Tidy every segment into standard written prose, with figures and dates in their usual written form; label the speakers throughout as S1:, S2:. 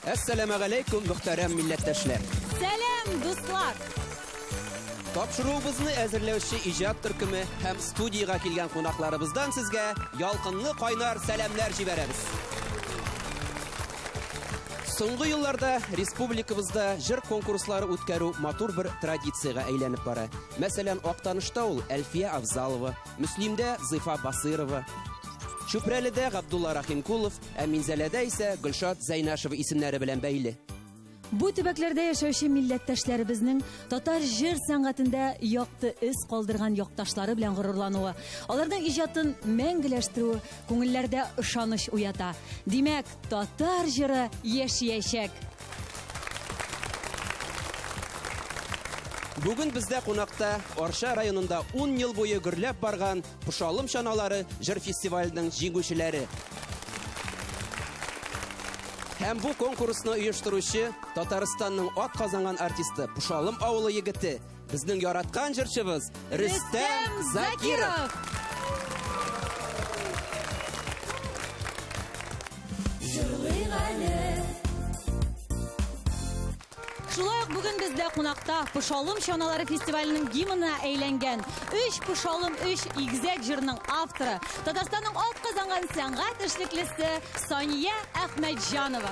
S1: Assalamu alaikum muhtaram milletteşler.
S2: Selam dostlar.
S1: Topşuruğumuzni әзерләүче иҗат төркеме һәм студияга килгән кунакларыбыздан сезгә ялкынлы кайнар сәламнәр җибәрәбез. Соңгы елларда республикабызда җыр конкурслары үткәрү матур бер традициягә әйләнеп бара. Мәсәлән, Актанышта ул Әлфия Авзалова, Мөслимдә Зыйфа Басырова, Чүпрәледә Габдулла Рахимкулов, ә Минзәләдә исә Гөлшат Зәйнашева исемнәре белән бәйле.
S2: Bu төбәкләрдә яшәүче милләттәшләребезнең татар җыр сәнгатендә якты эз калдырган якташлары белән горурлануы, аларның иҗатын мәңгеләштерү күңелләрдә ышаныч уята. Димәк, татар җыры яшәячәк.
S1: Бүген бездә кунакта Арча районында 10 ел буе гөрләп барган Пошалым чаналары җыр фестиваленең җиңүчеләре. Һәм бу конкурсны оештыручы Татарстанның ат казанган артисты Пошалым авылы егете, безнең яраткан җырчыбыз Рөстәм Закиров.
S2: Шулай ук бүген бездә кунакта Пошалым чаналары фестиваленең гимнына әйләнгән 3 Пошалым 3 игезәк җырның авторы, Татарстанның ат казанган сәнгать эшлеклесе Сания Әхмәтҗанова.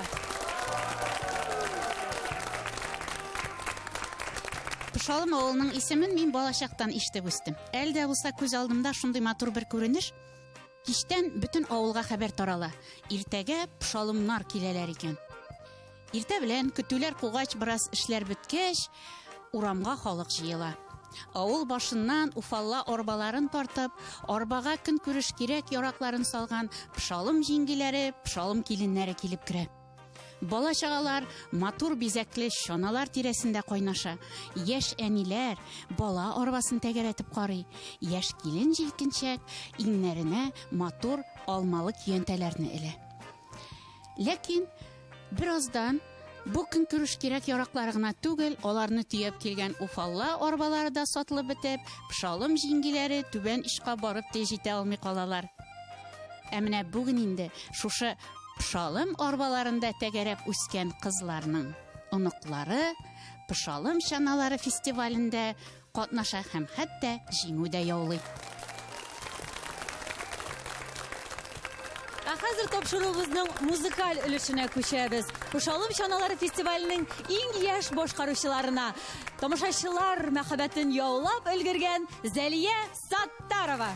S3: Пошалым авылының исемен мин балачактан ишетеп үстем. Әлдә булса күз алдымда шундый матур бер күренеш. Кичтән бөтен авылга хәбәр тарала. Иртәгә Пошалымнар киләләр икән. Иртә белән көтүләр кугач бераз эшләр беткәч, урамга халык җыела. Авыл башыннан уфалла арбаларын тартып, арбага көн күреш кирәк яракларын салган Пошалым җиңгиләре, Пошалым киленнәре килеп керә. Бала-чагалар матур бизәкле чаналар тирәсендә кайнаша. Яшь әниләр бала арбасын тәгәрәтеп карый. Яшь килен җилкенчәк иңнәренә матур алмалы көянтәләрне элә. Ләкин birazdan bu kün күреш кирәк яраклары гына түгел, аларны төяп килгән уфалла арбалары да сатылып бетеп, Пошалым җиңгиләре түбән ишка барып тә җитә алмый калалар. Ә менә бүген инде шушы Пошалым арбаларында тәгәрәп үскән кызларның оныклары Пошалым чаналары фестивалендә катнаша һәм хәтта җиңү дә яулый.
S2: Хәзер тапшыруыбызның музыкаль өлешенә күчәбез. Пошалым чаналары фестиваленең иң яшь башкаручыларына, тамашачылар мәхәббәтен яулап өлгергән Зәлия Саттарова.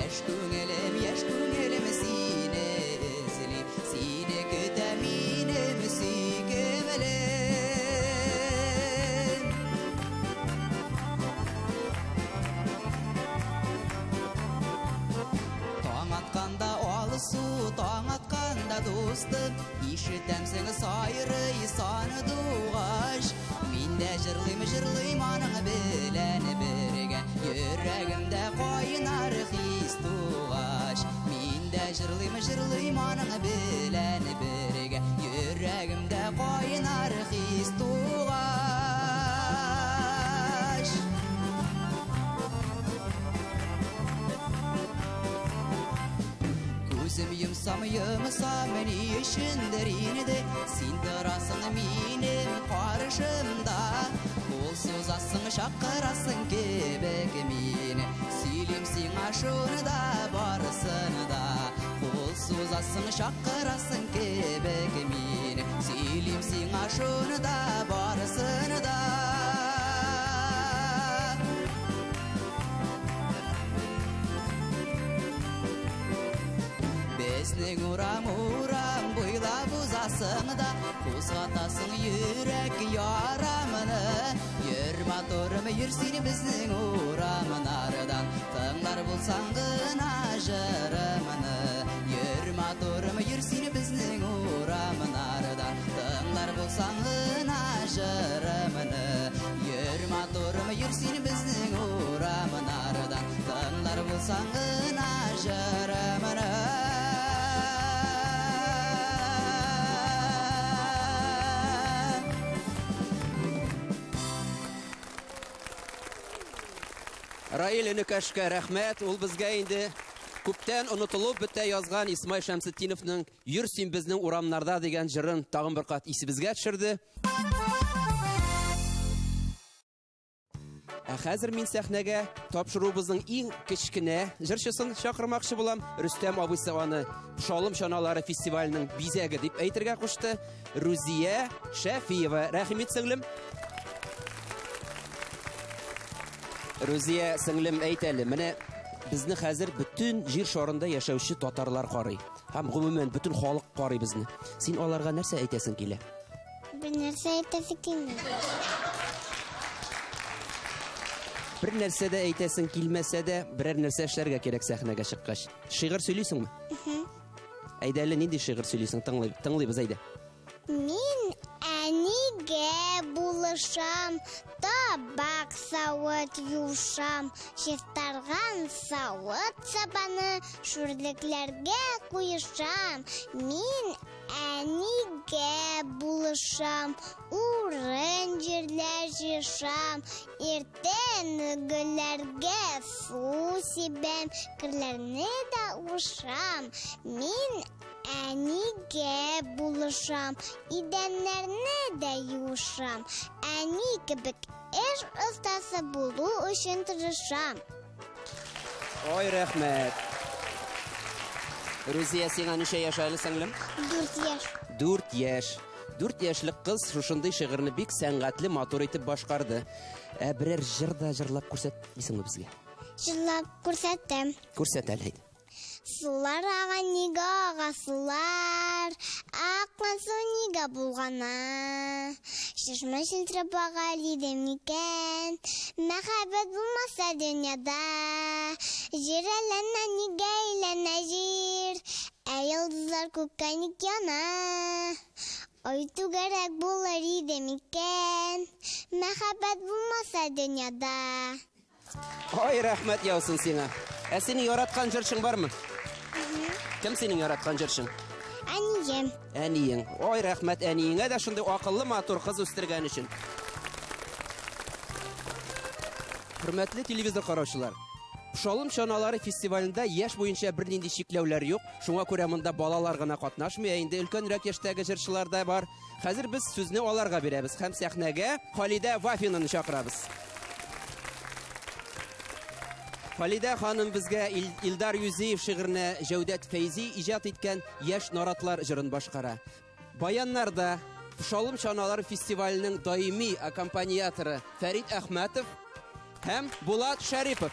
S1: Yaş güngelim sine ezli, sine güdemine müsikemelen. Taң atqanda alысу, taң atqanda dostum, işitem seni sayırı sanı doğaş. Min de jırlıyım anı bilen birge, yüreğimde koynar his doğaş. Min de jırlıyım anı bilen birge, yüreğimde koynar his doğaş. Gözüm yumsam beni işinderini de sindirasın minim karşımda. Kolsuz asın şakırasın kebek mini, silimsin aşını da barısını da. Kolsuz asın şakırasın kebek mini, silimsin aşını da barısını da. Besning uram boylap uzasın da, kuzgatasın yürek yaramını. Yür motorum yürsin bizning uramın aradan, tığlar bulsan gına jırımını. Yür motorum yürsin bizning uramın aradan, tığlar bulsan gına jırımını. Yür motorum yürsin bizning uramın aradan, tığlar bulsan gına jırımını. Раил Өнекәшкә рәхмәт, ул безгә инде күптән онытылып бетә язган Исмай Шәмсетдиновның "Йөрсин безнең урамнарда" дигән җырын тагын бер кат исебезгә төшерде. Хәзер мин сәхнәгә тапшырубызның иң кечкенә җырчысын чакырмакчы булам. Рөстәм абыйсы аны Шалым чаналары фестиваленең бизәге дип әйтергә кушты. Рузия Шәфиева, рәхмәт сеңлем. Рузия сеңлем әйтәле, менә безне хәзер бүтән җир шарында яшәүче татарлар карый. Һәм гомумән бүтән халык карый безне. Син аларга нәрсә әйтәсең килә?
S4: Бер нәрсә әйтәсең килә.
S1: Бер нәрсә дә әйтәсең килмәсә дә, берәр нәрсә эшләргә кирәк сәхнәгә чыккач. Шигырь сөйлисеңме? Әйдәле, нинди шигырь сөйлисең? Тыңлыйбыз әйдә.
S4: Мин әнигә булышам, табак савыт юшам, чистарган савыт сабаны шүрлекләргә куешам. Мин әнигә булышам, урын җирләр җишам, иртән гөлләргә су сибәм, кирләрне дә ушам. Мин әнигә булышам, идәннәрне дә юшам. Әни кебек эш остасы булу өчен тырышам.
S1: Ой, рәхмәт. Рузия, сиңа ничә яшь әле сеңлем?
S4: 4 яшь.
S1: 4 яшь. 4 яшьлек кыз шушындый шигырьне бик сәнгатьле, матур итеп башкарды. Берәр җыр да җырлап күрсәтмисеңме безгә?
S4: Җырлап күрсәтәм.
S1: Күрсәт әле.
S4: Сулар ага нигага сулар, аккан су нига булгана. Чишмә челтерәп ага лиде микән, мәхәббәт булмаса дөньяда. Җир әйләнә нига әйләнә җир, ә йолдызлар күккә ник яна. Ай түгәрәк булыр иде микән, мәхәббәт булмаса дөньяда.
S1: Ой, рәхмәт яусын сиңа. Ә синең яраткан җырчың бармы? Кем синең яраткан җырчың?
S4: Әнием.
S1: Әниең. Ой, рәхмәт әниеңә дә шундый акыллы, матур кыз үстергән өчен. Хөрмәтле телевизор караучылар, Шалым чаналары фестивалендә яшь буенча бернинди чикләүләр юк. Шуңа күрә монда балалар гына катнашмый, инде өлкәнрәк яшьтәге җырчылар да бар. Хәзер без сүзне аларга бирәбез һәм сәхнәгә Халидә Вафинаны чакырабыз. Халидә ханым безгә Илдар Юзеев шигырьне Җәүдәт Фәйзи иҗат иткән яшь наратлар җырын башкара. Баяннарда Шалым чаналары фестиваленең даими аккомпаниаторы Фәрит Әхмәтов һәм Булат Шәрипов.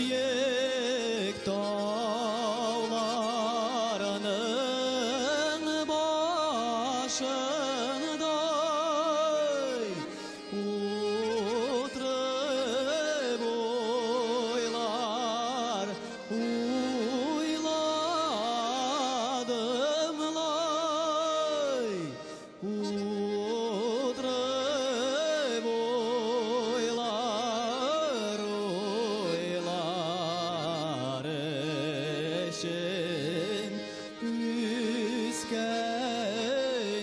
S5: Büyük dağlarının başında oturup oylar oyladım lay oturup oylar oylar eşin üsken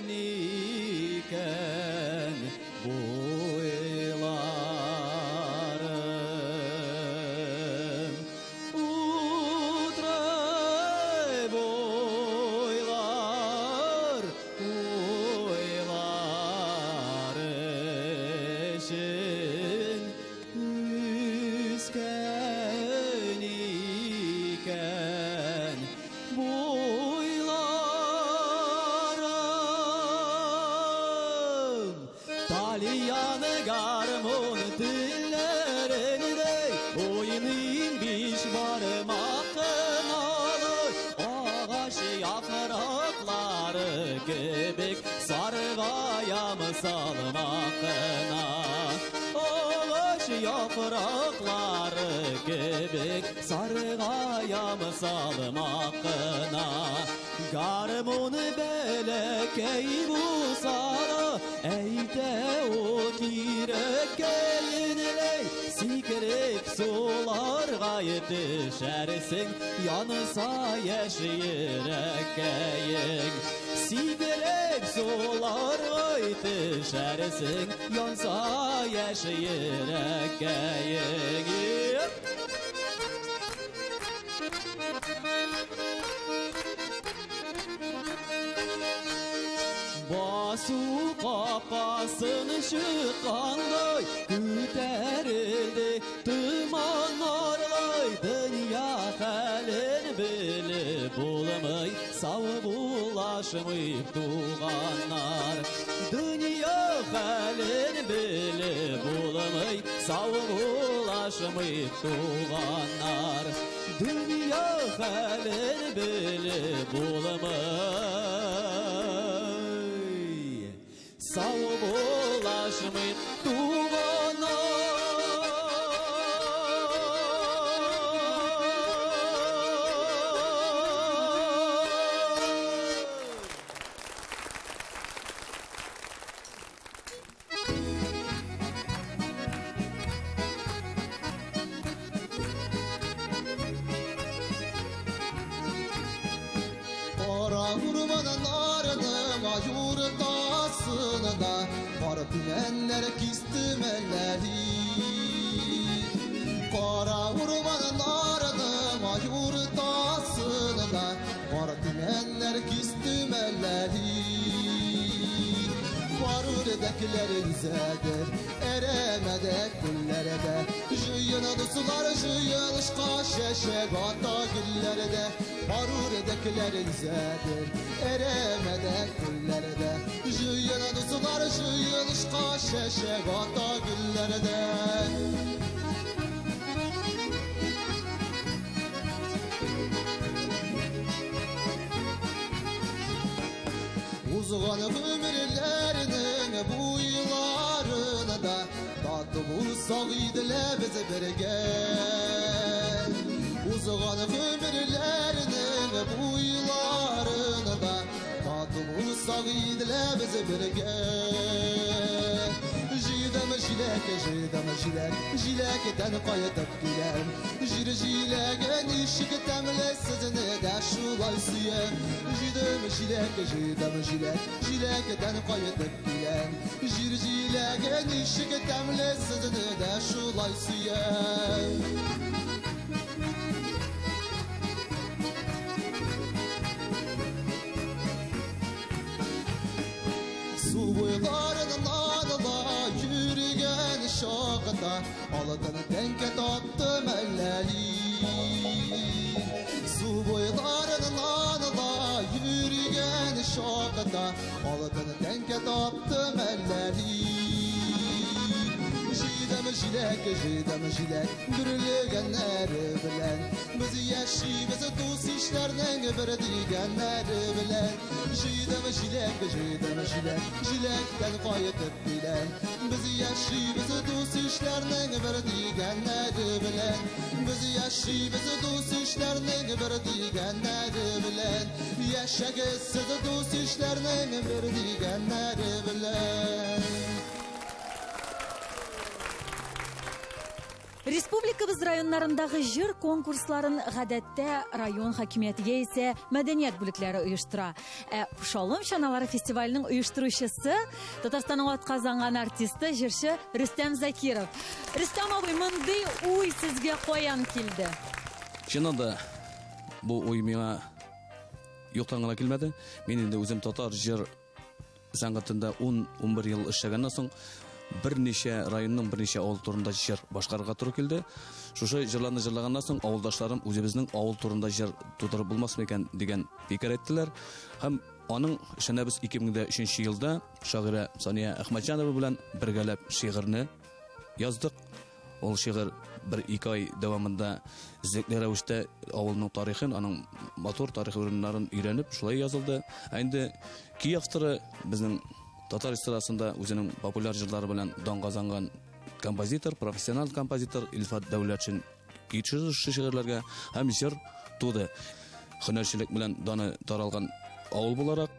S5: iken boylarım oturup oylar oylar eşin üsken iken boylarım Talyanı garmon dillerinde oynayın biş barmakın alır ağaç yaprakları gibi sargaya mı salmakına ağaç yaprakları gibi sargaya mı salmakına garmonu belekey bu sana eyde o kirekeynley sikerek sularga yetişersin yansa yeşirekeyin sikerek sularga yetişersin yansa yeşirekeyin Basu kapasını şıkkanday Küterildi tımanlarlay Dünya halin bilip bulmay Savı bulaşmayıp tuğanlar Dünya halin bilip bulmay Savı bulaşmayıp tuğanlar Dünya halin bilip bulmay Savı bulaşmayıp tuğanlar
S6: Kara vurmadan ardım yurtasında Kara tümenler kistim elleri Kara vurmadan ardım yurtasında Kara tümenler kistim elleri Varurdakler güzeldir eremedek güllerde Jıyınadı sular jıyılışka şeşek ata güllerde Varurdakler güzeldir eremedek güllerde Jıyınadı sular jıyılışka şeşek ata güllerde Uzgan ömürlerinin bu yıllarını da tatlı bulsak idile bize birge Uzgan ömürlerinin bu yıllarını da tatlı bulsak idile bize birge Jidem jilek jilekten kayıtıp gülem Jilegen işik temlesizini de şulay suye Jidem jilekten kayıtıp gülem Jilegen işik temlesizini de şulay suye Su boylarının adına yürüyen şakında Aladın denke tattım elleli Su boylarının adına аңыта, алтын тәңке таптым әлләри. Жидам жиләк, бүрлегәннәре белән. Без яшибез дус ишләрнең бер дигәннәре белән. Жидам жиләк, җиләктән кайтып киләм. Без яшибез дус ишләрнең бер дигәннәре белән. Без яшибез дус ишләрнең бер дигәннәре белән. Яшәгез сез дус ишләрнең бер дигәннәре белән.
S2: Республикабыз районнарындагы җыр конкурсларын гадәттә район хакимиятигә исә мәдәният бүлекләре оештыра. Шалым чаналары фестиваленең оештыручысы Татарстанның атказанган артисты, җырчы Рөстәм Закиров. Рөстәм абый, мондый уй сезгә каян килде?
S7: Чынында бу уй миңа юктан гына килмәде. Мин инде үзем татар җыр сәнгатендә 10-11 ел эшләгәннән соң берничә районның берничә авыл турында җыр башкарырга туры килде. Шушы җырларны җырлаганнан соң авылдашларым үзебезнең авыл турында җыр тудырып булмасмы икән дигән фикер әйттеләр. Һәм аның эшенә без 2003 елда шагыйрә Сания Әхмәтҗанова белән бергәләп шигырьне яздык. Ул шигырь 1-2 ай дәвамында зәкле рәвештә авылның тарихын, аның матур тарих урыннарын өйрәнеп, шулай язылды. Инде ки авторы безнең татар эстрадасында үзенең популяр җырлары белән дан казанган композитор, профессионал композитор Илфат Дәүләтшин кичер шигырьләргә һәм җыр туды. Һөнәрчелек белән даны таралган авыл буларак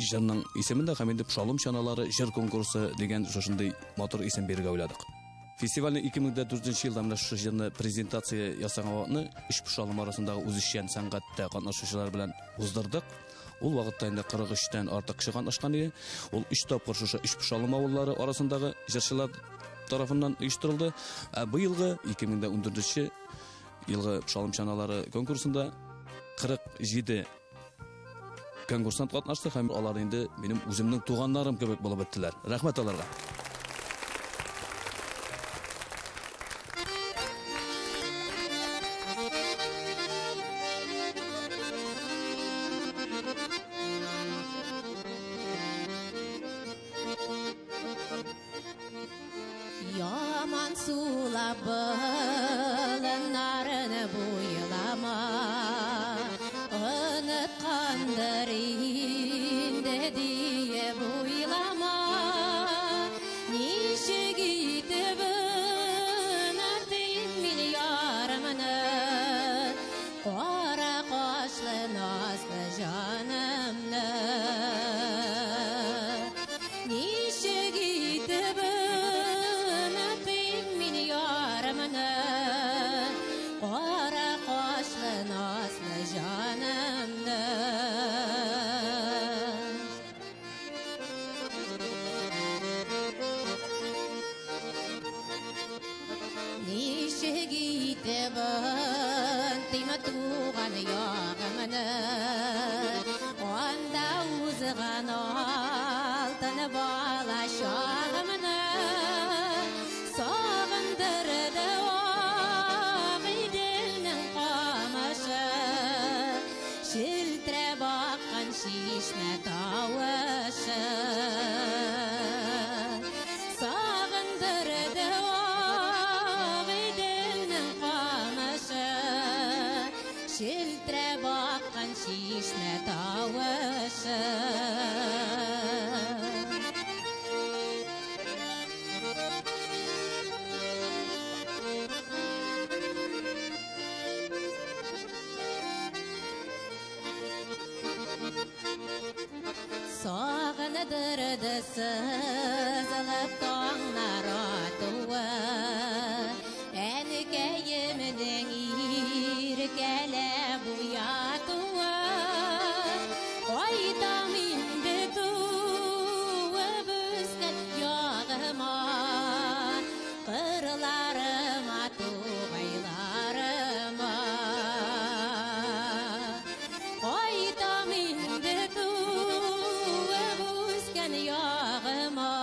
S7: җырның исемендә һәм инде Шалым чаналары җыр конкурсы дигән шушындый матур исем бирергә уйладык. Фестивальне 2004 елда менә шу җырны презентация ясаган вакытны үч Шалым арасындагы үзешчән сәнгатьтә катнашучылар белән уздырдык. Ул вакытта инде 43тән артык кеше катнашкан иде. Ул 3 тапкыр шушы үч Шалым авыллары арасындагы җырчылар тарафыннан оештырылды. Быелгы 2014 елгы Шалым чаналары конкурсында 47 конкурсант катнашты һәм алар инде минем үземнең туганнарым кебек булып беттеләр. Рәхмәт аларга.
S8: Yaman sula balınlarını buylama, unutkandır indi diye buylama. Nişi gidip unutayım milyarımını, kara kaşlı nazlı canımını. Nişi gidip Kara kaşlı nazlı canımdı. Nişe gitti ben tıyma tuğan yağımını, onda uzğan altını bağla şağımını, sağındırdı Şiltre bakan şişme tavaşı, sağındırdı ağıdının kamışı. Şiltre bakan şişme tavaşı. Sağınıdırdı sızılıp tonlar atığı, Enkeyiminin irkele bu yatığı. Koydam indi tuğu büsken yağıma, Kırlarıma tuğaylarıma. Koydam indi yağıma,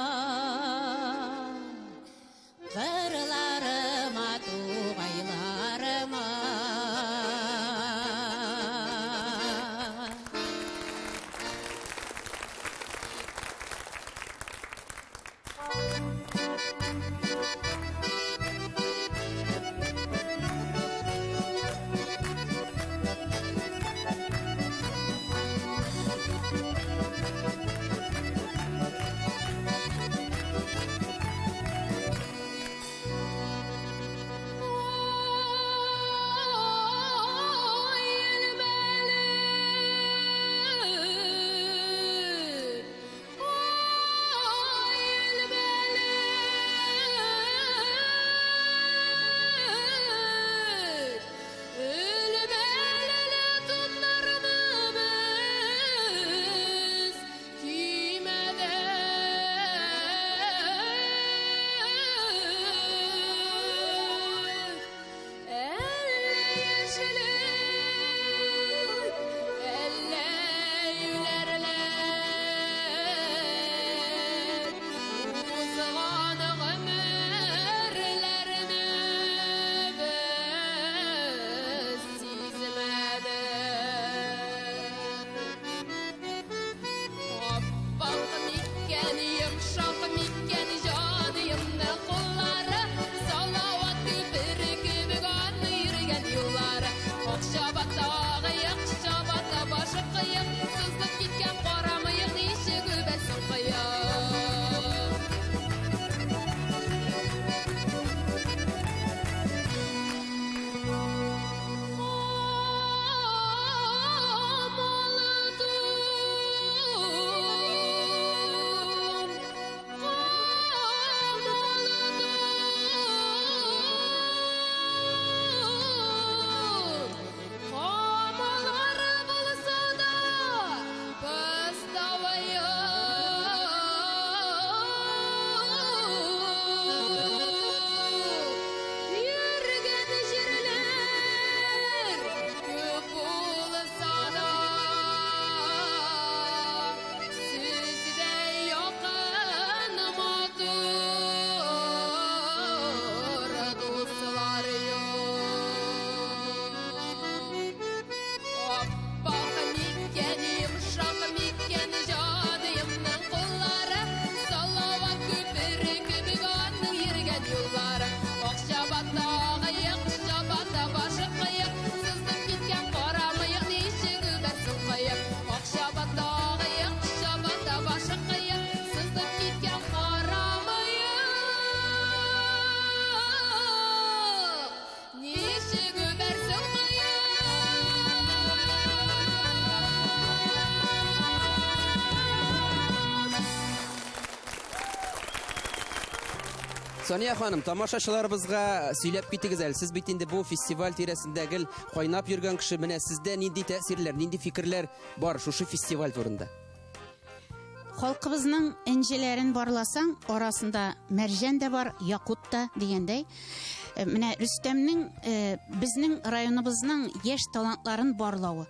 S1: Сания ханым, тамашачыларыбызга сөйләп китегез әле. Сез бит инде бу фестиваль тирәсендәге кайнап йөргән кеше, менә сездә нинди тәэсирләр, нинди фикерләр бар шушы фестиваль турында?
S3: Халкыбызның энҗеләрен барласаң, арасында мәрҗән дә бар, якут та дигәндәй. Менә Рөстәмнең безнең районыбызның яшь талантларын барлавы,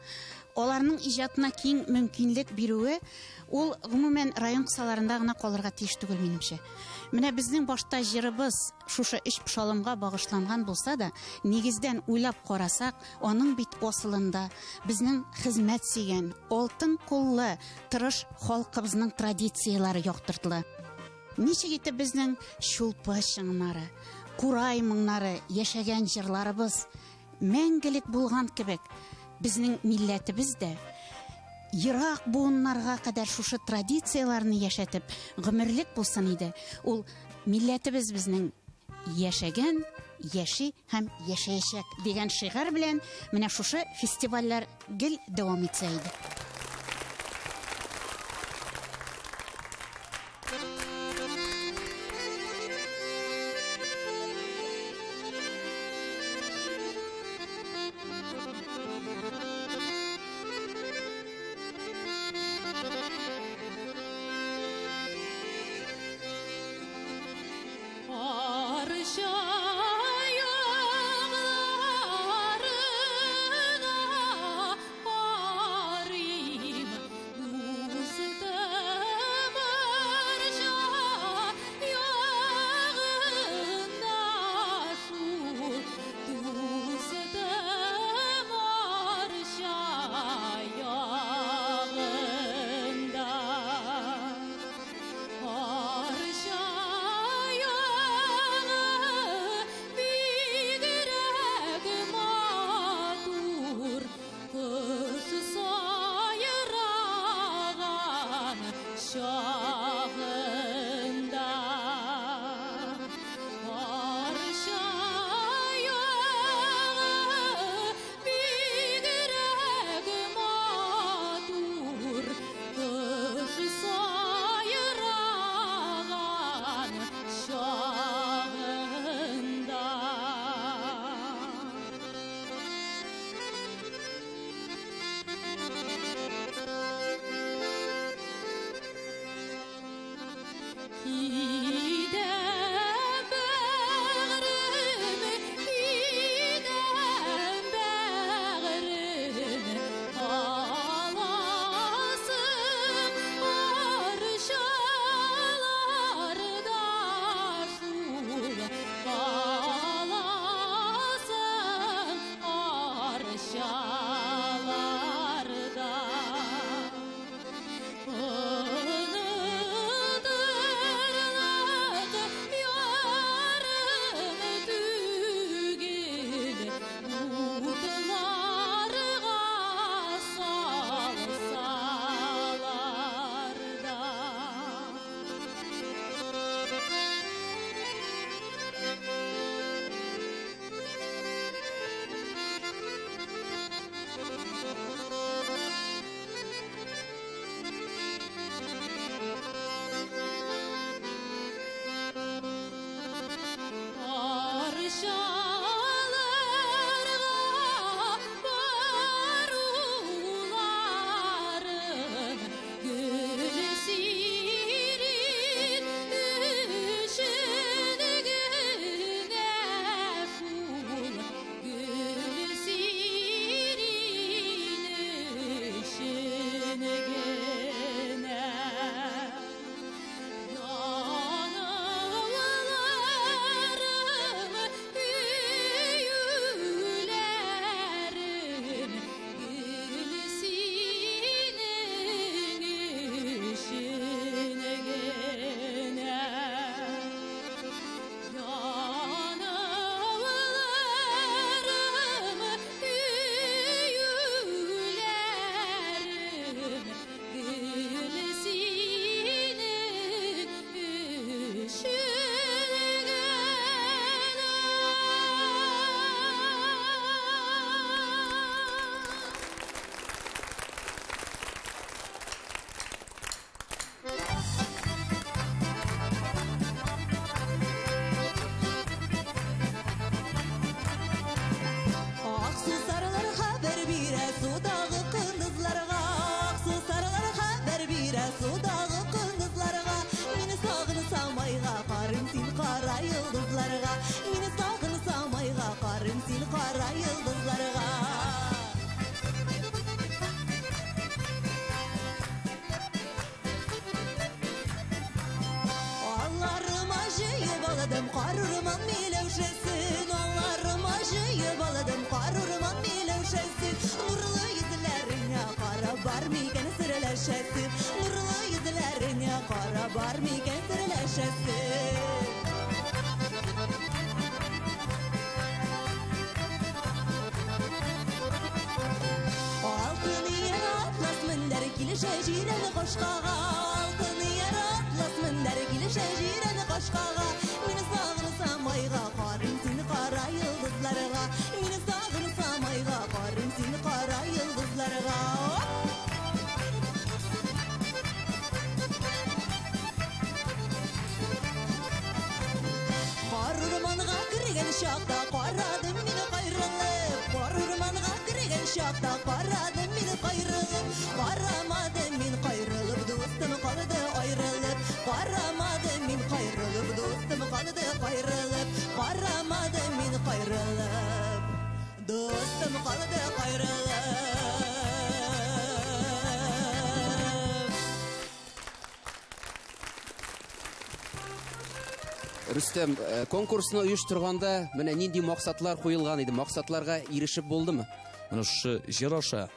S3: аларның иҗатына киң мөмкинлек бирүе, ул гомумән район кысаларында гына калырга тиеш түгел минемчә. Менә безнең башта җырыбыз шушы өч пошалымга багышланган булса да, нигездән уйлап карасак, аның бит асылында безнең хезмәт сөйгән, алтын куллы, тырыш халкыбызның традицияләре яктыртыла. Ничек итеп безнең шулпы чыңнары, курай моңнары, яшәгән җырларыбыз мәңгелек булган кебек, безнең милләтебез дә Ерак буыннарга кадәр шушы традицияларны яшәтеп, гомерлек булсын иде. Ул милләтебез безнең яшәгән, яши һәм яшәячәк дигән шигырь белән менә шушы фестивальләр гел дәвам итсә иде.
S9: şeşireni koşkağa altın yaratlas minder gile şeşireni koşkağa meni sağırsam ayga qarım seni qara yıldızlarga meni sağırsam ayga qarım seni qara yıldızlarga Qarurmanğa kirgen şaqda qaradım meni qayrılıb Qarurmanğa kirgen şaqda qaradım meni qayrılıb Qaramadım men qayrılıb dostum qaldı ayrılıb Qaramadım men qayrılıb dostum qaldı qayrılıb Qaramadım men qayrılıb dostum qaldı qayrılıb
S1: Rüstem, konkursны оештырганда менә нинди максатлар куелган иде? Максатларга ирешеп булдымы?
S7: Менә шушы җир аша,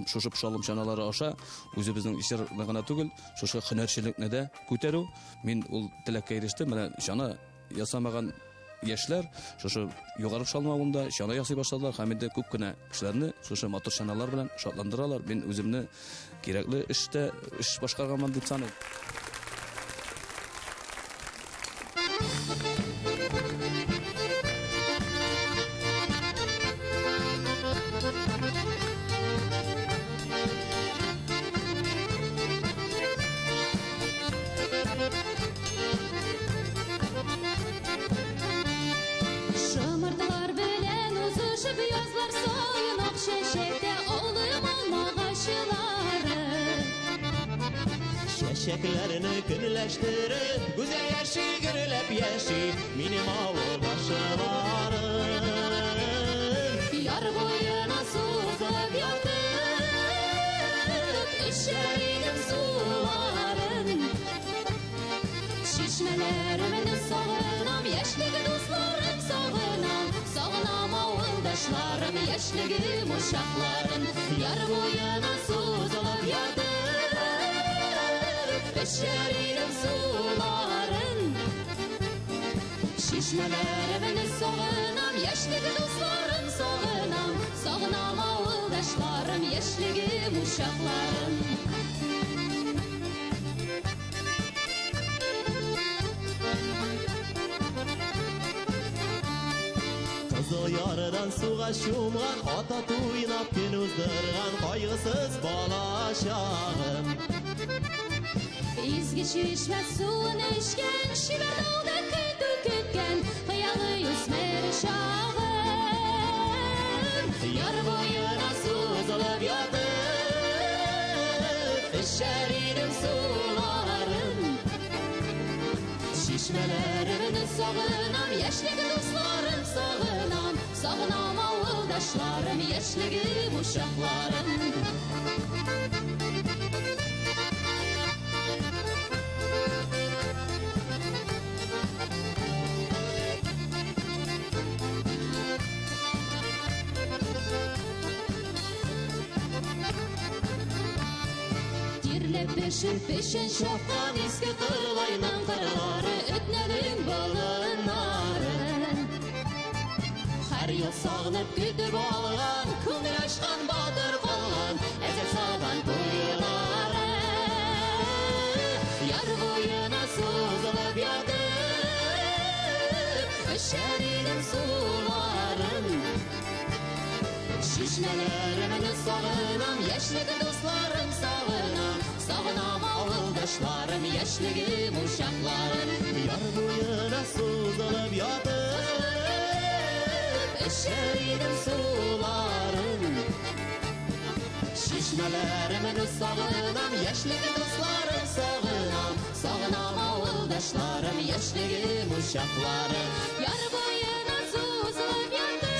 S7: шушы пышалым чаналары аша үзебезнең җирне гына түгел, шушы һөнәрчелекне дә күтәрү. Мин ул теләккә ирештем. Менә чана ясамаган яшьләр шушы югары пышалым авылында чана ясый башладылар. Һәм инде күп кенә кешеләрне шушы матур чаналар белән шатландыралар. Мин үземне кирәкле эштә эш башкарганмын дип саныйм.
S8: Шымырдылар белән узышып язлар сайын ак шәшәктә алым алмагачылары
S5: Şeşeklerini günleştirip güzel yaşı gürülep yaşı Minim avuldaşılarım
S8: Yar boyuna suzulub yatıp İşer idim suların Şişmələrimin sağınam Yaşlıq dostlarım sağınam Sağınam avuldaşlarım Yaşlığım uşaqlarım Yar boyuna suzulub yatıp İşer idim suların Şişmələrimin sağınam Yaşlıq dostlarım sağınam Sağınam avuldaşlarım Yaşlığım uşaqlarım
S5: Kızı yarıdan suğa şumgan Ata tuynap gün uzdırgan Kaygısız balaşağım
S8: İzgi çeşme suyun içken Şiver dağda kıy dökütken Hıyalı yüzmer şağım
S5: Yar boyuna suzulup yatıp İşer idim sularım
S8: Şişmələrimin sağınam Yaşlıq dostlarım sağınam Sağınam avuldaşlarım Yaşlığım uşaqlarım Dirlep beşin peşin şapkan Eski kırlayman kırları Ötlerin balınların Her yıl sağınıp güdüp algan Kümür aşkan badır kalgan Ezek sağdan kuyuları Yar boyuna suzulup yatıp Öşer idim suların Şişmelerimin sağınam Yaşlıq dostlarım sağınam Sağınam avuldaşlarım Yaşlığım uşaqlarım
S5: Yar boyuna suzulup yatıp
S8: İşer idim suların
S5: Şişmelerimin sağınam Yaşlıq dostlarım sağınam
S8: Sağınam avuldaşlarım Yaşlığım uşaqlarım Yar boyuna suzulup yatıp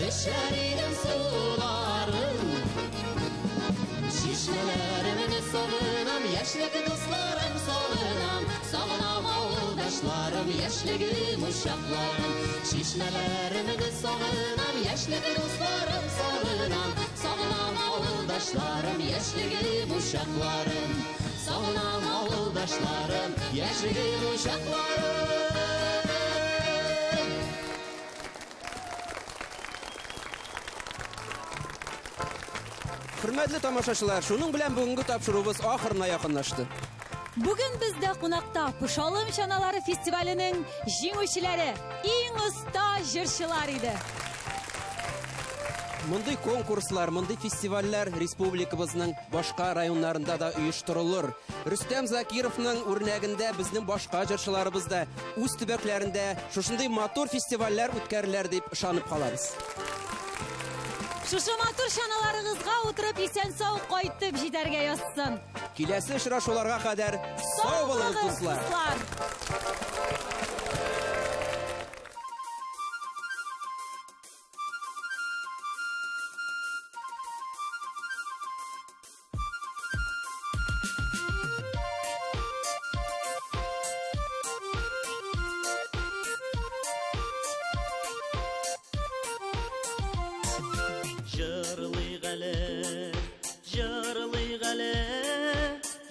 S5: İşer idim sularım
S8: Şişmelerimin sağınam Yaşlıq dostlarım sağınam Sağınam avuldaşlarım Yaşlığım uşaqlarım
S5: Şişmelerimin sağınam
S8: Yaşlıq dostlarım sağınam Sağınam avuldaşlarım Yaşlığım uşaqlarım Sağınam avuldaşlarım Yaşlığım uşaqlarım
S1: Хөрмәтле тамашачылар, шуның белән бүгенге тапшыруыбыз ахырына якынлашты.
S2: Бүген бездә кунакта Пышалым чаналары фестиваленең җиңүчеләре, иң оста җырчылар иде.
S1: Мондый конкурслар, мондый фестивальләр республикабызның башка районнарында да оештырылыр. Рөстәм Закировның үрнәгендә безнең башка җырчыларыбыз да үз төбәкләрендә шушындый матур фестивальләр үткәреләр дип ышанып калабыз.
S2: Шушы матур чаналарыгызга утырып исән-сау кайтып җитәргә язсын.
S1: Киләсе очрашуларга кадәр сау булыгыз, дуслар.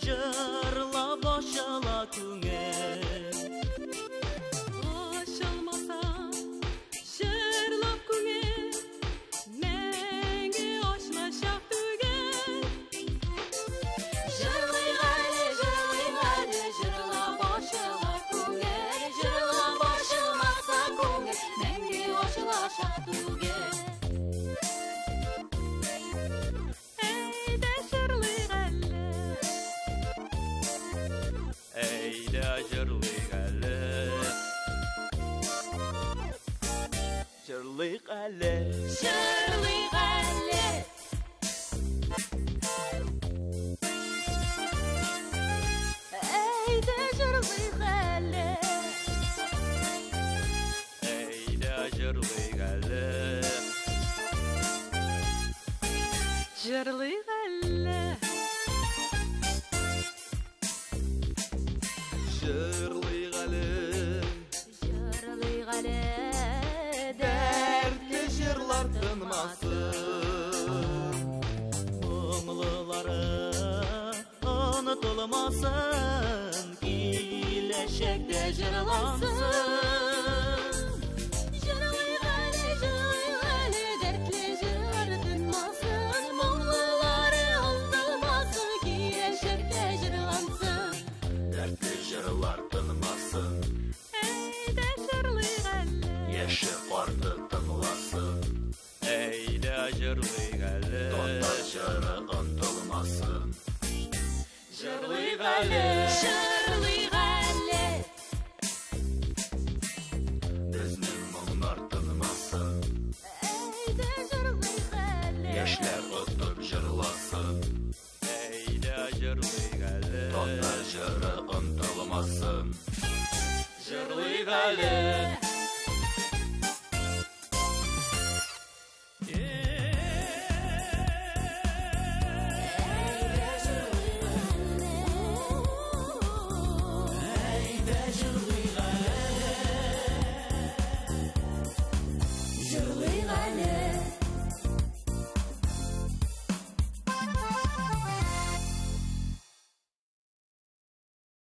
S5: Jırla boşala küngel
S8: Aşılmasa şırlap küngel Menge aşlaşak tügel Jırlı gale jırla boşala küngel Jırla boşalmasa küngel Menge aşlaşak tügel
S5: Jırlık ale
S8: Jırlık ale Eyde jırlık ale
S5: Eyda jırlık ale
S8: Jırlık ale
S5: Jırlık ale
S8: Jırlık ale
S5: Dertli jırlar tınmasın Mumluları unutulmasın Kileşekte jırlansın
S8: Jırlık ale dertli jırlar tınmasın Mumluları unutulmasın Kileşekte jırlansın
S5: Dertli jırlar tınmasın
S8: Eyde jırlık ale
S5: Yaşı vardı tınlasın Eyda jırlık ale Tonda jırı untulmasın Jırlık ale
S8: Jırlık ale
S5: Bizning mumlar tınmasın
S8: Eyde jırlık ale
S5: Yaşlar o'tib jırlasın Eyda jırlık ale Tonda jırı untulmasın Jırlık ale